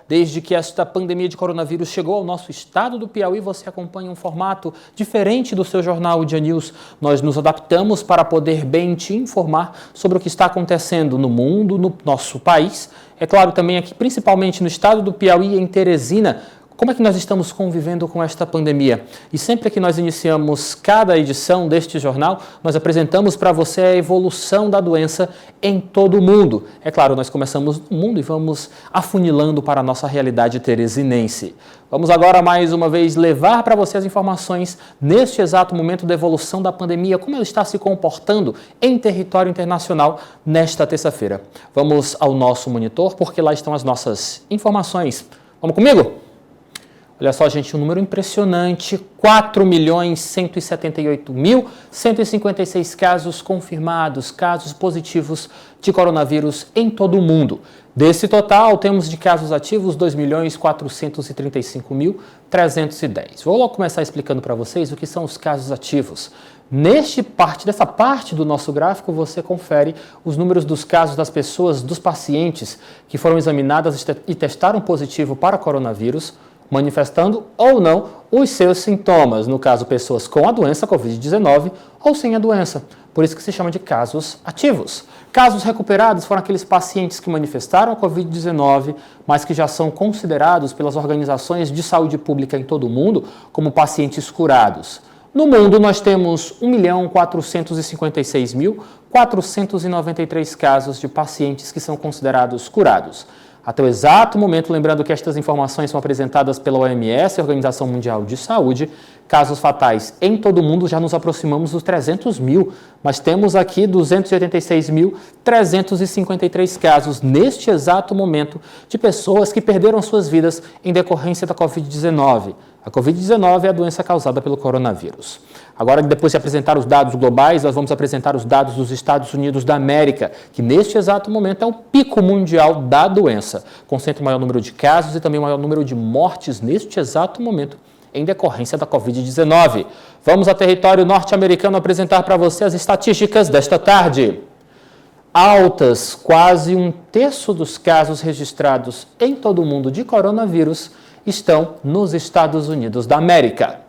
Desde que esta pandemia de coronavírus chegou ao nosso estado do Piauí, você acompanha um formato diferente do seu jornal Dia News. Nós nos adaptamos para poder bem te informar sobre o que está acontecendo no mundo, no nosso país. É claro, também aqui, principalmente no estado do Piauí, em Teresina, como é que nós estamos convivendo com esta pandemia? E sempre que nós iniciamos cada edição deste jornal, nós apresentamos para você a evolução da doença em todo o mundo. É claro, nós começamos no mundo e vamos afunilando para a nossa realidade teresinense. Vamos agora, mais uma vez, levar para você as informações neste exato momento da evolução da pandemia, como ela está se comportando em território internacional nesta terça-feira. Vamos ao nosso monitor, porque lá estão as nossas informações. Vamos comigo? Olha só, gente, um número impressionante, 4.178.156 casos confirmados, casos positivos de coronavírus em todo o mundo. Desse total, temos de casos ativos 2.435.310. Vou logo começar explicando para vocês o que são os casos ativos. Dessa parte do nosso gráfico, você confere os números dos casos das pessoas, dos pacientes que foram examinadas e testaram positivo para coronavírus, manifestando ou não os seus sintomas, no caso, pessoas com a doença Covid-19 ou sem a doença. Por isso que se chama de casos ativos. Casos recuperados foram aqueles pacientes que manifestaram a Covid-19, mas que já são considerados pelas organizações de saúde pública em todo o mundo como pacientes curados. No mundo, nós temos 1.456.493 casos de pacientes que são considerados curados. Até o exato momento, lembrando que estas informações são apresentadas pela OMS, Organização Mundial de Saúde, casos fatais em todo o mundo, já nos aproximamos dos 300 mil, mas temos aqui 286.353 casos neste exato momento de pessoas que perderam suas vidas em decorrência da Covid-19. A Covid-19 é a doença causada pelo coronavírus. Agora, depois de apresentar os dados globais, nós vamos apresentar os dados dos Estados Unidos da América, que neste exato momento é o pico mundial da doença. Concentra o maior número de casos e também o maior número de mortes neste exato momento em decorrência da Covid-19. Vamos ao território norte-americano apresentar para você as estatísticas desta tarde. Altas, quase um terço dos casos registrados em todo o mundo de coronavírus estão nos Estados Unidos da América.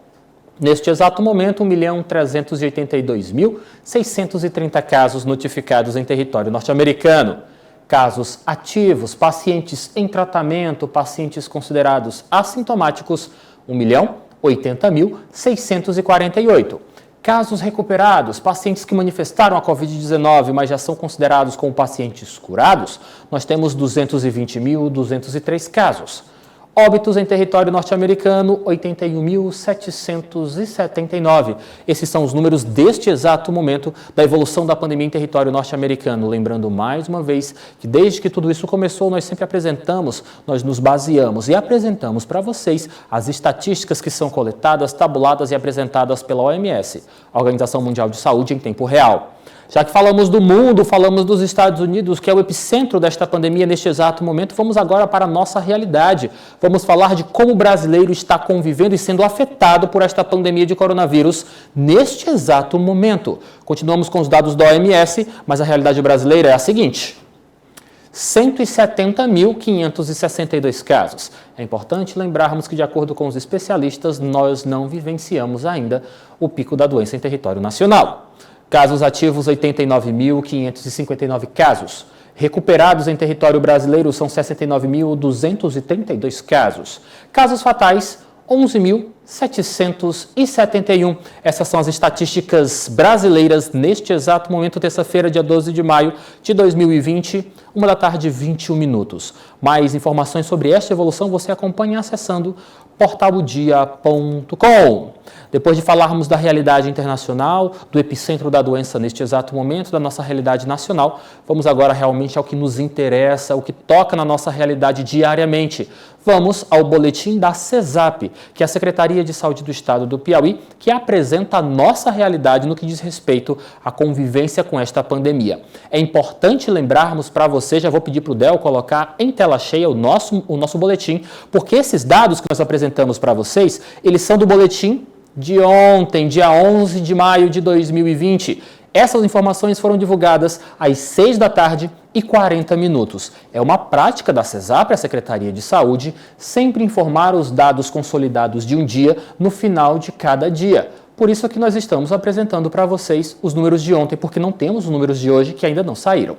Neste exato momento, 1.382.630 casos notificados em território norte-americano. Casos ativos, pacientes em tratamento, pacientes considerados assintomáticos, 1.080.648. Casos recuperados, pacientes que manifestaram a Covid-19, mas já são considerados como pacientes curados, nós temos 220.203 casos. Óbitos em território norte-americano, 81.779. Esses são os números deste exato momento da evolução da pandemia em território norte-americano. Lembrando mais uma vez que desde que tudo isso começou, nós sempre apresentamos, nós nos baseamos e apresentamos para vocês as estatísticas que são coletadas, tabuladas e apresentadas pela OMS, a Organização Mundial de Saúde, em tempo real. Já que falamos do mundo, falamos dos Estados Unidos, que é o epicentro desta pandemia neste exato momento, vamos agora para a nossa realidade. Vamos falar de como o brasileiro está convivendo e sendo afetado por esta pandemia de coronavírus neste exato momento. Continuamos com os dados da OMS, mas a realidade brasileira é a seguinte: 170.562 casos. É importante lembrarmos que, de acordo com os especialistas, nós não vivenciamos ainda o pico da doença em território nacional. Casos ativos, 89.559 casos. Recuperados em território brasileiro são 69.232 casos. Casos fatais, 11.771. Essas são as estatísticas brasileiras neste exato momento, terça-feira, dia 12 de maio de 2020, 13h21. Mais informações sobre esta evolução você acompanha acessando portalodia.com. Depois de falarmos da realidade internacional, do epicentro da doença neste exato momento, da nossa realidade nacional, vamos agora realmente ao que nos interessa, o que toca na nossa realidade diariamente. Vamos ao boletim da CESAP, que é a Secretaria de Saúde do Estado do Piauí, que apresenta a nossa realidade no que diz respeito à convivência com esta pandemia. É importante lembrarmos para você, já vou pedir para o Del colocar em tela cheia o nosso boletim, porque esses dados que nós apresentamos para vocês, eles são do boletim de ontem, dia 11 de maio de 2020. Essas informações foram divulgadas às 6h40. É uma prática da CESAP, a Secretaria de Saúde, sempre informar os dados consolidados de um dia no final de cada dia. Por isso que nós estamos apresentando para vocês os números de ontem, porque não temos os números de hoje que ainda não saíram.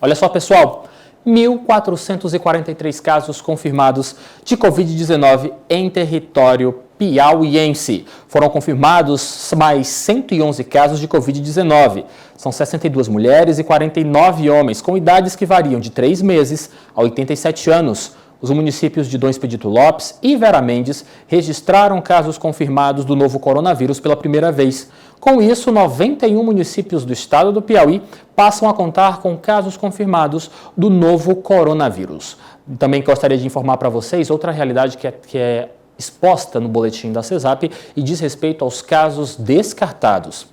Olha só, pessoal, 1.443 casos confirmados de Covid-19 em território piauiense. Foram confirmados mais 111 casos de Covid-19. São 62 mulheres e 49 homens, com idades que variam de 3 meses a 87 anos. Os municípios de Dom Expedito Lopes e Vera Mendes registraram casos confirmados do novo coronavírus pela primeira vez. Com isso, 91 municípios do estado do Piauí passam a contar com casos confirmados do novo coronavírus. Também gostaria de informar para vocês outra realidade que é exposta no boletim da CESAP e diz respeito aos casos descartados.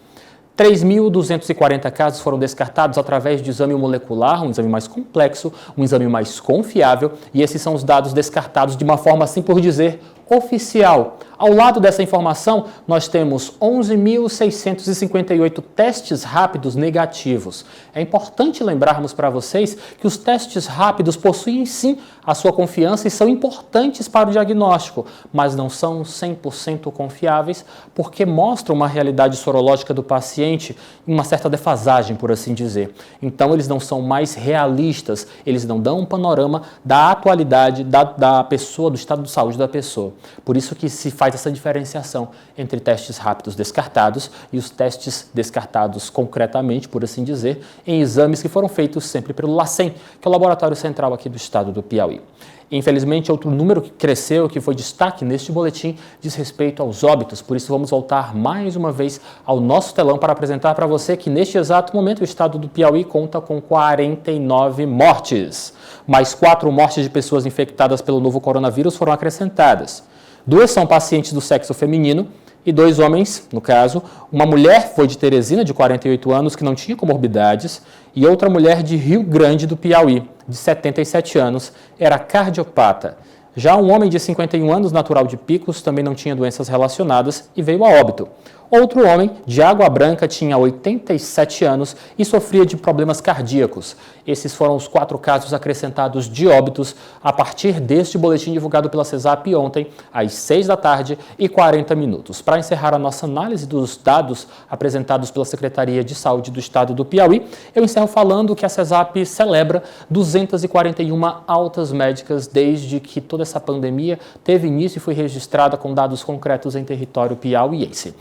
3.240 casos foram descartados através de exame molecular, um exame mais complexo, um exame mais confiável, e esses são os dados descartados de uma forma, assim por dizer, oficial. Ao lado dessa informação, nós temos 11.658 testes rápidos negativos. É importante lembrarmos para vocês que os testes rápidos possuem sim a sua confiança e são importantes para o diagnóstico, mas não são 100% confiáveis porque mostram uma realidade sorológica do paciente em uma certa defasagem, por assim dizer. Então, eles não são mais realistas, eles não dão um panorama da atualidade da pessoa, do estado de saúde da pessoa. Por isso que se faz essa diferenciação entre testes rápidos descartados e os testes descartados concretamente, por assim dizer, em exames que foram feitos sempre pelo LACEN, que é o Laboratório Central aqui do estado do Piauí. Infelizmente, outro número que cresceu, que foi destaque neste boletim, diz respeito aos óbitos. Por isso, vamos voltar mais uma vez ao nosso telão para apresentar para você que, neste exato momento, o estado do Piauí conta com 49 mortes. Mais 4 mortes de pessoas infectadas pelo novo coronavírus foram acrescentadas. 2 são pacientes do sexo feminino e 2 homens, no caso. Uma mulher foi de Teresina, de 48 anos, que não tinha comorbidades, e outra mulher de Rio Grande do Piauí, de 77 anos, era cardiopata. Já um homem de 51 anos, natural de Picos, também não tinha doenças relacionadas e veio a óbito. Outro homem, de Água Branca, tinha 87 anos e sofria de problemas cardíacos. Esses foram os 4 casos acrescentados de óbitos a partir deste boletim divulgado pela CESAP ontem, às 6h40. Para encerrar a nossa análise dos dados apresentados pela Secretaria de Saúde do Estado do Piauí, eu encerro falando que a CESAP celebra 241 altas médicas desde que toda essa pandemia teve início e foi registrada com dados concretos em território piauiense.